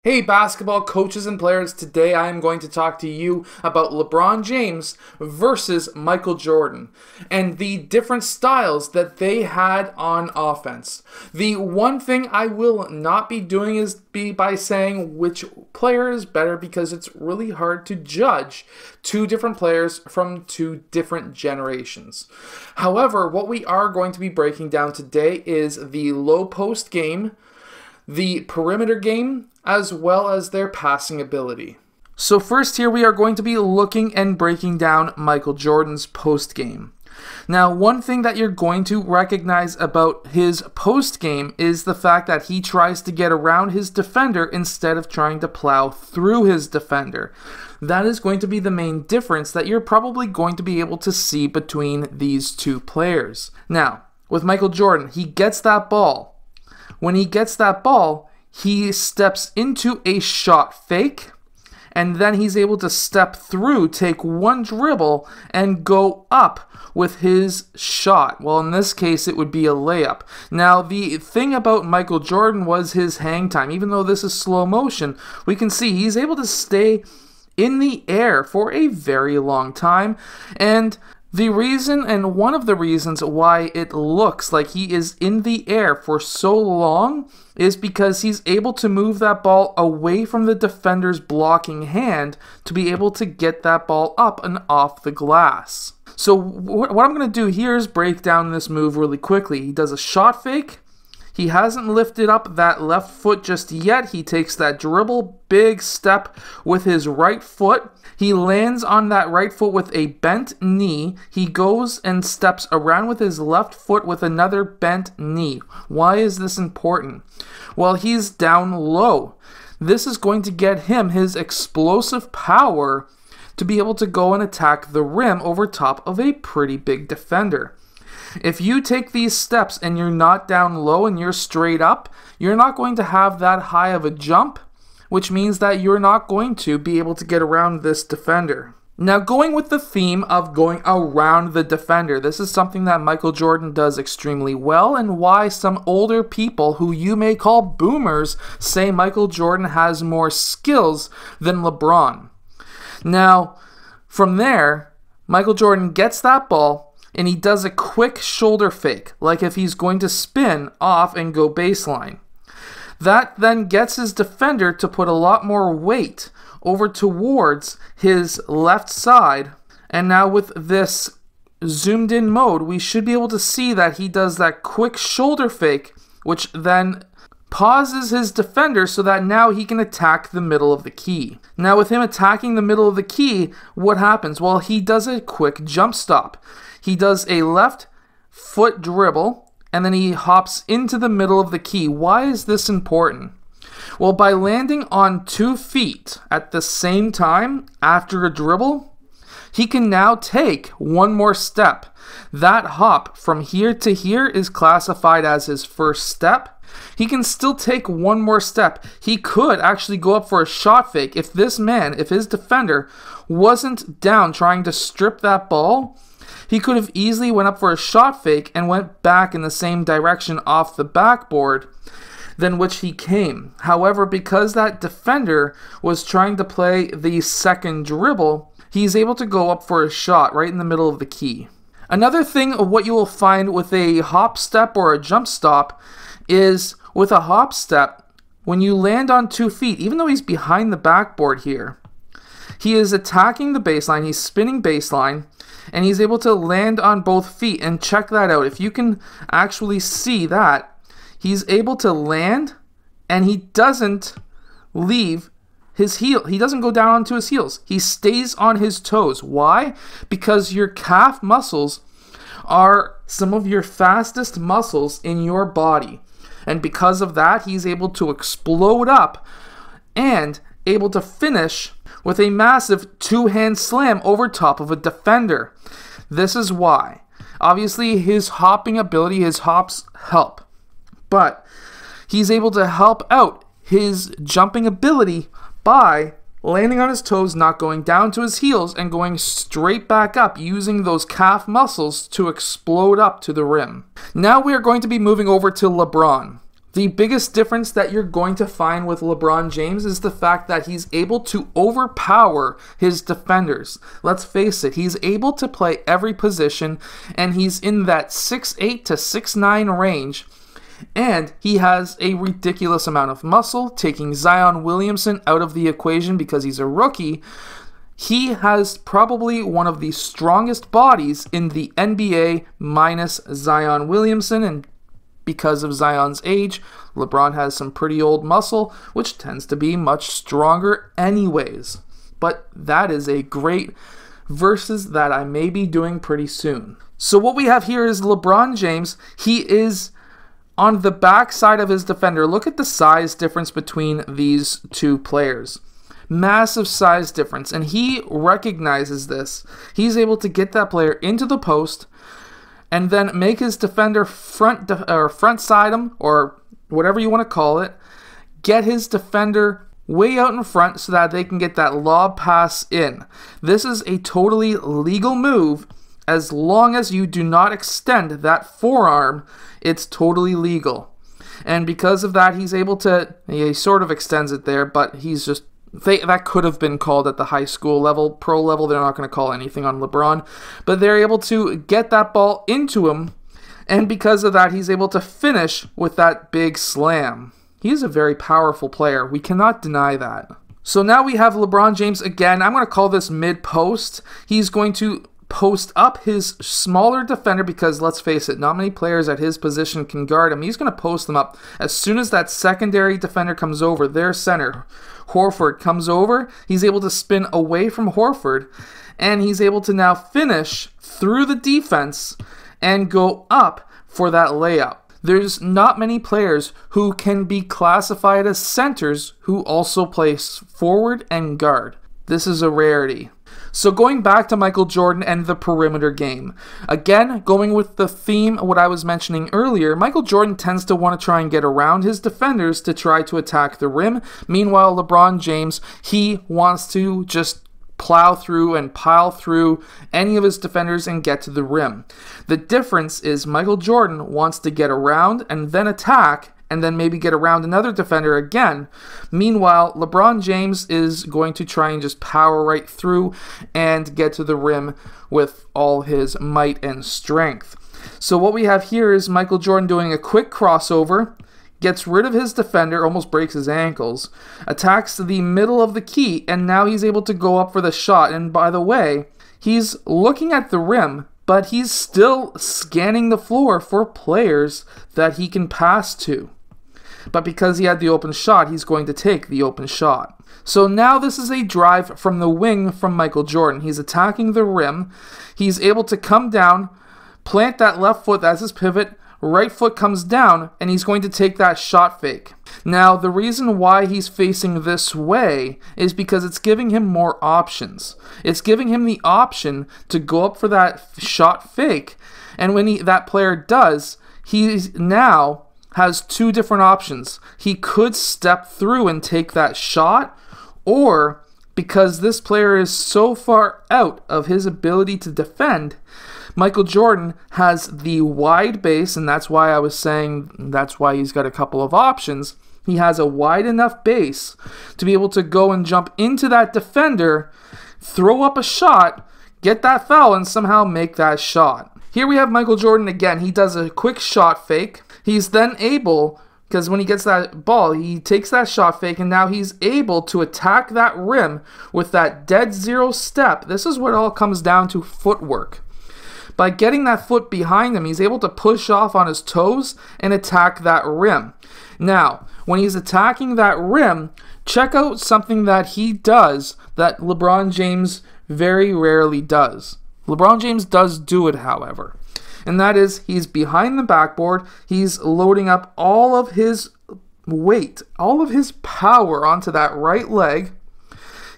Hey basketball coaches and players, today I am going to talk to you about LeBron James versus Michael Jordan and the different styles that they had on offense. The one thing I will not be doing is by saying which player is better, because it's really hard to judge two different players from two different generations. However, what we are going to be breaking down today is the low post game, the perimeter game, as well as their passing ability. So first here we are going to be looking and breaking down Michael Jordan's post game. Now, one thing that you're going to recognize about his post game is the fact that he tries to get around his defender instead of trying to plow through his defender. That is going to be the main difference that you're probably going to be able to see between these two players. Now, with Michael Jordan, he gets that ball. When he gets that ball, he steps into a shot fake, and then he's able to step through, take one dribble, and go up with his shot. Well, in this case, it would be a layup. Now, the thing about Michael Jordan was his hang time. Even though this is slow motion, we can see he's able to stay in the air for a very long time, and the reason, and one of the reasons why it looks like he is in the air for so long, is because he's able to move that ball away from the defender's blocking hand to be able to get that ball up and off the glass. So what I'm going to do here is break down this move really quickly. He does a shot fake. He hasn't lifted up that left foot just yet. He takes that dribble, big step with his right foot. He lands on that right foot with a bent knee. He goes and steps around with his left foot with another bent knee. Why is this important? Well, he's down low. This is going to get him his explosive power to be able to go and attack the rim over top of a pretty big defender. If you take these steps and you're not down low and you're straight up, you're not going to have that high of a jump, which means that you're not going to be able to get around this defender. Now, going with the theme of going around the defender, this is something that Michael Jordan does extremely well, and why some older people who you may call boomers say Michael Jordan has more skills than LeBron. Now, from there, Michael Jordan gets that ball, and he does a quick shoulder fake, like if he's going to spin off and go baseline. That then gets his defender to put a lot more weight over towards his left side. And now with this zoomed in mode, we should be able to see that he does that quick shoulder fake, which then pauses his defender so that now he can attack the middle of the key. Now with him attacking the middle of the key, what happens? Well, he does a quick jump stop. He does a left foot dribble, and then he hops into the middle of the key. Why is this important? Well, by landing on 2 feet at the same time after a dribble, he can now take one more step. That hop from here to here is classified as his first step. He can still take one more step. He could actually go up for a shot fake if his defender wasn't down trying to strip that ball. He could have easily went up for a shot fake and went back in the same direction off the backboard than which he came. However, because that defender was trying to play the second dribble, he's able to go up for a shot right in the middle of the key. Another thing of what you will find with a hop step or a jump stop is with a hop step, when you land on 2 feet, even though he's behind the backboard here, he is attacking the baseline, he's spinning baseline, and he's able to land on both feet. And check that out. If you can actually see that, he's able to land, and he doesn't leave his heel. He doesn't go down onto his heels. He stays on his toes. Why? Because your calf muscles are some of your fastest muscles in your body. And because of that, he's able to explode up and able to finish with a massive 2-hand slam over top of a defender. This is why. Obviously, his hopping ability, his hops help. But he's able to help out his jumping ability by landing on his toes, not going down to his heels, and going straight back up using those calf muscles to explode up to the rim. Now we are going to be moving over to LeBron. The biggest difference that you're going to find with LeBron James is the fact that he's able to overpower his defenders. Let's face it, he's able to play every position, and he's in that 6'8 to 6'9 range. And he has a ridiculous amount of muscle, taking Zion Williamson out of the equation because he's a rookie. He has probably one of the strongest bodies in the NBA minus Zion Williamson, and because of Zion's age, LeBron has some pretty old muscle, which tends to be much stronger anyways. But that is a great versus that I may be doing pretty soon. So what we have here is LeBron James. He is on the back side of his defender. Look at the size difference between these two players. Massive size difference, and he recognizes this. He's able to get that player into the post and then make his defender front side him, or whatever you want to call it, get his defender way out in front so that they can get that lob pass in. This is a totally legal move. As long as you do not extend that forearm, it's totally legal. And because of that, he's able to, he sort of extends it there, but he's just, that could have been called at the high school level. Pro level, they're not going to call anything on LeBron. But they're able to get that ball into him. And because of that, he's able to finish with that big slam. He's a very powerful player. We cannot deny that. So now we have LeBron James again. I'm going to call this mid post. He's going to post up his smaller defender because, let's face it, not many players at his position can guard him. He's going to post them up. As soon as that secondary defender comes over, their center, Horford, comes over, he's able to spin away from Horford, and he's able to now finish through the defense and go up for that layup. There's not many players who can be classified as centers who also play forward and guard. This is a rarity. So going back to Michael Jordan and the perimeter game. Again, going with the theme, what I was mentioning earlier, Michael Jordan tends to want to try and get around his defenders to try to attack the rim. Meanwhile, LeBron James, he wants to just plow through and pile through any of his defenders and get to the rim. The difference is Michael Jordan wants to get around and then attack, and then maybe get around another defender again. Meanwhile, LeBron James is going to try and just power right through and get to the rim with all his might and strength. So what we have here is Michael Jordan doing a quick crossover, gets rid of his defender, almost breaks his ankles, attacks the middle of the key, and now he's able to go up for the shot. And by the way, he's looking at the rim, but he's still scanning the floor for players that he can pass to. But because he had the open shot, he's going to take the open shot. So now this is a drive from the wing from Michael Jordan. He's attacking the rim. He's able to come down, plant that left foot, that's his pivot, right foot comes down, and he's going to take that shot fake. Now, the reason why he's facing this way is because it's giving him more options. It's giving him the option to go up for that shot fake, and when that player does, he now has two different options. He could step through and take that shot, or because this player is so far out of his ability to defend, Michael Jordan has the wide base, and that's why I was saying that's why he's got a couple of options. He has a wide enough base to be able to go and jump into that defender, throw up a shot, get that foul, and somehow make that shot. Here we have Michael Jordan again. He does a quick shot fake. He's then able, because when he gets that ball, he takes that shot fake, and now he's able to attack that rim with that dead zero step. This is what it all comes down to: footwork. By getting that foot behind him, he's able to push off on his toes and attack that rim. Now, when he's attacking that rim, check out something that he does that LeBron James very rarely does. LeBron James does do it, however. And that is, he's behind the backboard, he's loading up all of his weight, all of his power onto that right leg.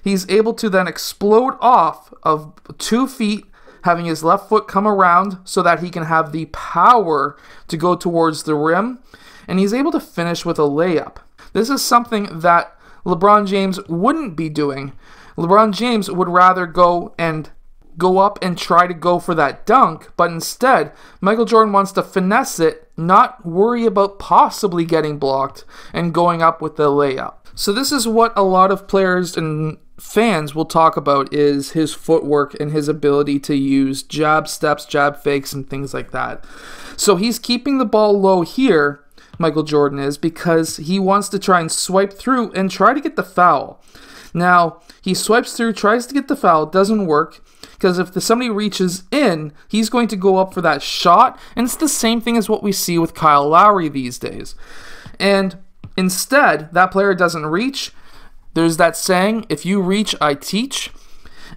He's able to then explode off of 2 feet, having his left foot come around so that he can have the power to go towards the rim. And he's able to finish with a layup. This is something that LeBron James wouldn't be doing. LeBron James would rather go and go up and try to go for that dunk, but instead, Michael Jordan wants to finesse it, not worry about possibly getting blocked, and going up with the layup. So this is what a lot of players and fans will talk about, is his footwork and his ability to use jab steps, jab fakes, and things like that. So he's keeping the ball low here, Michael Jordan is, because he wants to try and swipe through and try to get the foul. Now, he swipes through, tries to get the foul, doesn't work, because if somebody reaches in, he's going to go up for that shot, and it's the same thing as what we see with Kyle Lowry these days. And instead, that player doesn't reach. There's that saying, if you reach, I teach.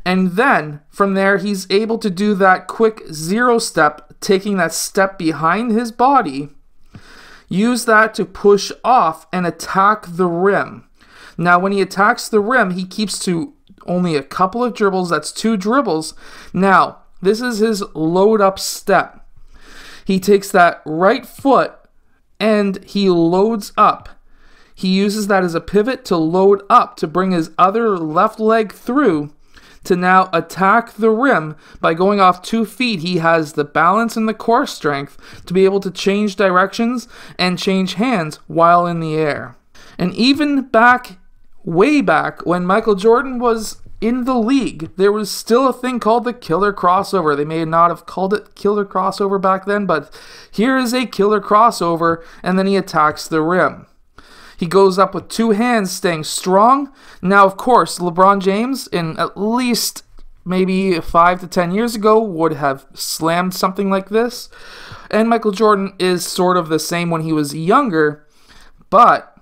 And then, from there, he's able to do that quick zero step, taking that step behind his body, use that to push off and attack the rim. Now, when he attacks the rim, he keeps to only a couple of dribbles. That's 2 dribbles. Now, this is his load up step. He takes that right foot and he loads up. He uses that as a pivot to load up, to bring his other left leg through to now attack the rim by going off 2 feet. He has the balance and the core strength to be able to change directions and change hands while in the air. And even way back when Michael Jordan was in the league, there was still a thing called the killer crossover. They may not have called it killer crossover back then, but here is a killer crossover, and then he attacks the rim. He goes up with 2 hands, staying strong. Now, of course, LeBron James, in at least maybe 5 to 10 years ago, would have slammed something like this. And Michael Jordan is sort of the same when he was younger, but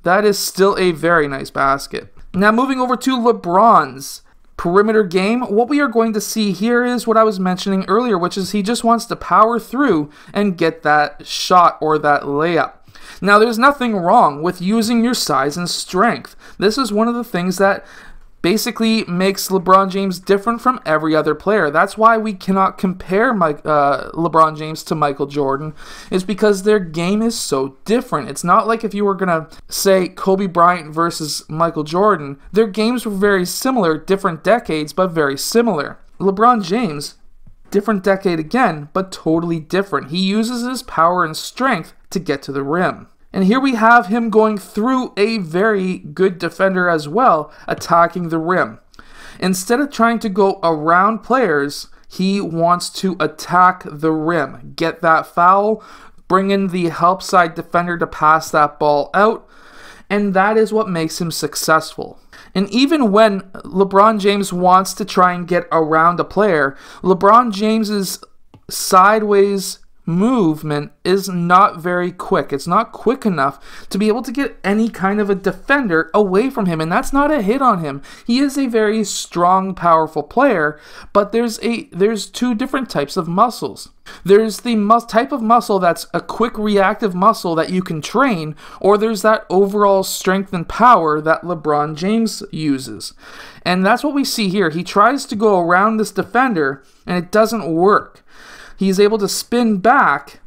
that is still a very nice basket. Now, moving over to LeBron's perimeter game, what we are going to see here is what I was mentioning earlier, which is he just wants to power through and get that shot or that layup. Now, there's nothing wrong with using your size and strength. This is one of the things that basically makes LeBron James different from every other player. That's why we cannot compare LeBron James to Michael Jordan, is because their game is so different. It's not like if you were going to say Kobe Bryant versus Michael Jordan. Their games were very similar, different decades, but very similar. LeBron James, different decade again, but totally different. He uses his power and strength to get to the rim. And here we have him going through a very good defender as well, attacking the rim. Instead of trying to go around players, he wants to attack the rim, get that foul, bring in the help side defender to pass that ball out, and that is what makes him successful. And even when LeBron James wants to try and get around a player, LeBron James's sideways movement is not very quick. It's not quick enough to be able to get any kind of a defender away from him, and that's not a hit on him. He is a very strong, powerful player, but there's 2 different types of muscles. There's the type of muscle that's a quick reactive muscle that you can train, or there's that overall strength and power that LeBron James uses. And that's what we see here. He tries to go around this defender, and it doesn't work. He's able to spin back,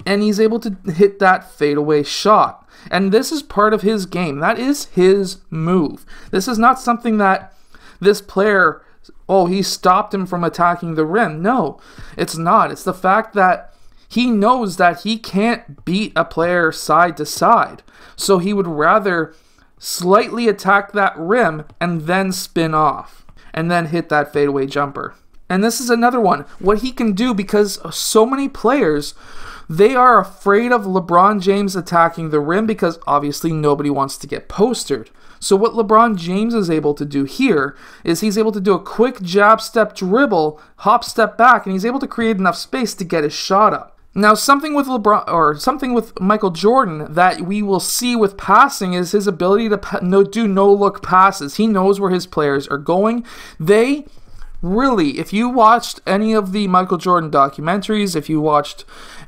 and he's able to hit that fadeaway shot. And this is part of his game. That is his move. This is not something that this player, he stopped him from attacking the rim. No, it's not. It's the fact that he knows that he can't beat a player side to side. So he would rather slightly attack that rim and then spin off and then hit that fadeaway jumper. And this is another one, what he can do, because so many players, they are afraid of LeBron James attacking the rim because obviously nobody wants to get postered. So what LeBron James is able to do here is he's able to do a quick jab step dribble, hop step back, and he's able to create enough space to get his shot up. Now, something with Michael Jordan that we will see with passing is his ability to do no-look passes. He knows where his players are going. Really, if you watched any of the Michael Jordan documentaries, if you watched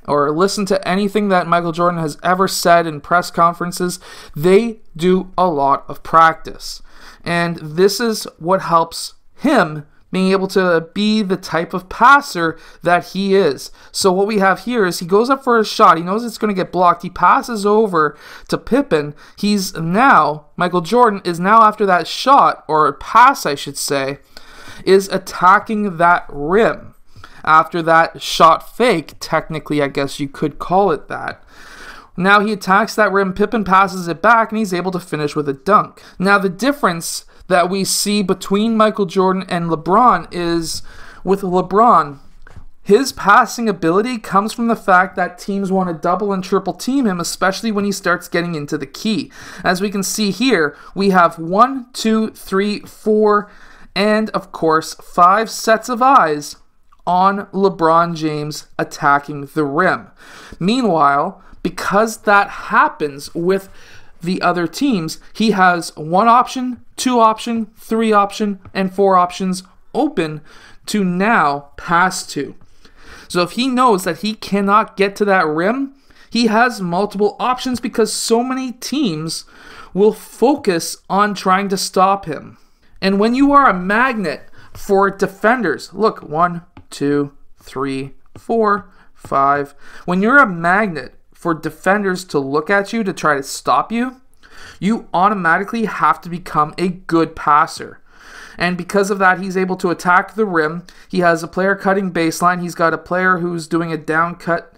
or listened to anything that Michael Jordan has ever said in press conferences, they do a lot of practice. And this is what helps him being able to be the type of passer that he is. So what we have here is he goes up for a shot. He knows it's going to get blocked. He passes over to Pippen. Michael Jordan is now after that shot, or pass I should say, is attacking that rim. After that shot fake, technically I guess you could call it that. Now he attacks that rim, Pippen passes it back, and he's able to finish with a dunk. Now the difference that we see between Michael Jordan and LeBron is, with LeBron, his passing ability comes from the fact that teams want to double and triple team him, especially when he starts getting into the key. As we can see here, we have 1, 2, 3, 4, and of course 5 sets of eyes on LeBron James attacking the rim. Meanwhile, because that happens with the other teams, he has 1 option, 2 option, 3 option, and 4 options open to now pass to. So if he knows that he cannot get to that rim, he has multiple options because so many teams will focus on trying to stop him. And when you are a magnet for defenders, look, 1, 2, 3, 4, 5. When you're a magnet for defenders to look at you to try to stop you, you automatically have to become a good passer. And because of that, he's able to attack the rim. He has a player cutting baseline. He's got a player who's doing a down cut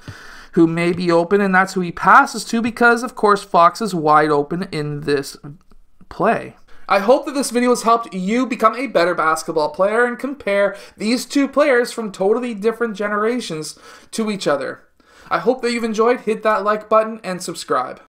who may be open, and that's who he passes to because, of course, Fox is wide open in this play. I hope that this video has helped you become a better basketball player and compare these two players from totally different generations to each other. I hope that you've enjoyed. Hit that like button and subscribe.